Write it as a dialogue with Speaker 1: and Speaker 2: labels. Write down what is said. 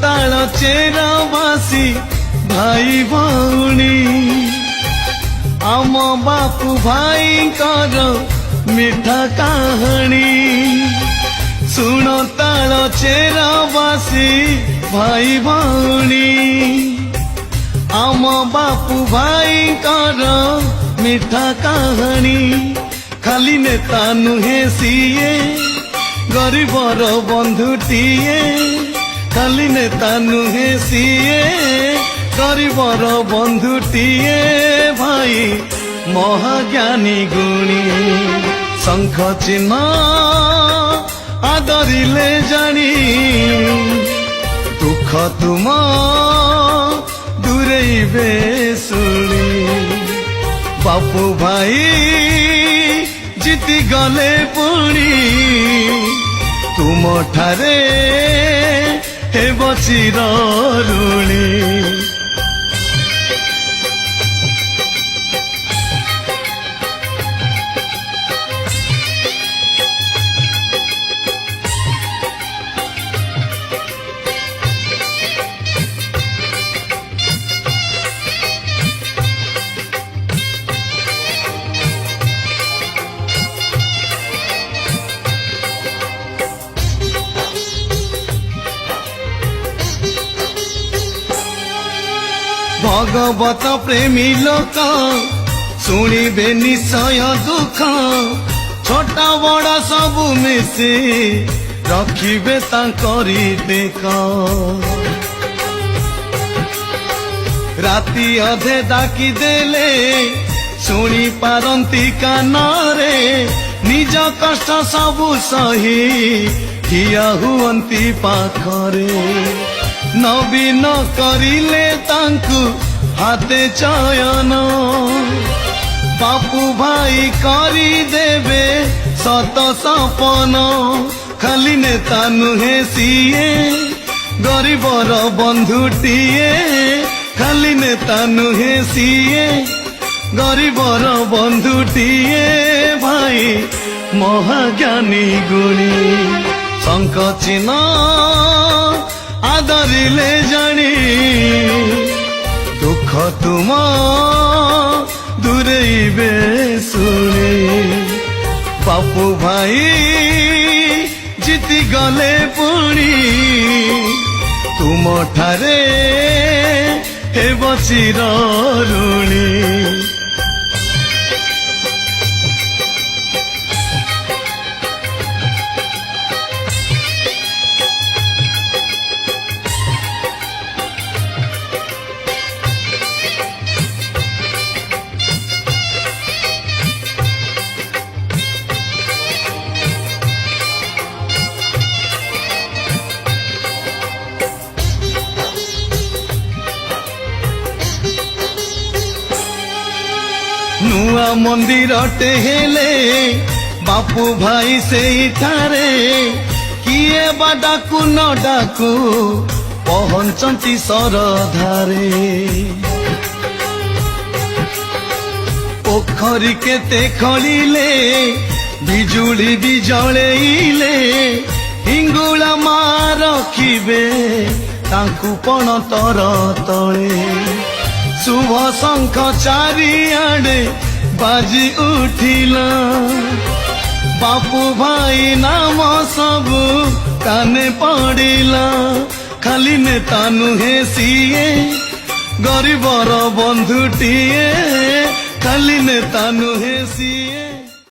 Speaker 1: ताल चेरावासी भाई भौणी आम बापू भाई कर मिठा कहानी सुन ताल चेरावासी भाई भौणी आम बापू भाई कर मिठा कहानी खाली नेता नुहे सीए गरीबर बंधुटीए खाली नेता नुहे सीए गरीबर बंधुटीए भाई महाज्ञानी गुणी शंख चिन्ह आदरिले जानी दुख तुम दूरेबे शुणी बापू भाई जीति गले पुणी तुम ठारे हेब चिर ऋणी भगवत प्रेमी लोक शुणिबे निश्चय दुख छोटा बड़ा सबु मिसी रखिबे तांकरी देख राति अधे डाकी देले शुणी पारंती कानरे निज कष्ट सबु सही ठिया हुअंती पाखरे नवीन करिले तांकु हाथे चयन बापू भाई करी देबे सत सपन खाली नेता नुहे सीए गरीबर बंधुटीए खाली नेता नुहे सीए गरीबर बंधुटीए भाई महाज्ञानी गुणी शंख चिन्ह आदरिले जानी दुख तुम दूरेबे शुणी बापू भाई जीति गले पुणी तुम ठारे हेब चिर ऋणी नुआ मंदिर टेहेले बापू भाई से ठारे किए बा डाकू न डाकू पहुंचती सरधारे पोखरी केते खलिले बिजुली भी जलेइले हिंगुला मा रखिबे तांकु पण तर तले शुभ शंख चारिआडे बाजी उठिला बापू भाई नाम सबु काने पड़िला खाली नेता नुहे सीए गरीबर बंधुटीए खाली नेता नुहे सीए।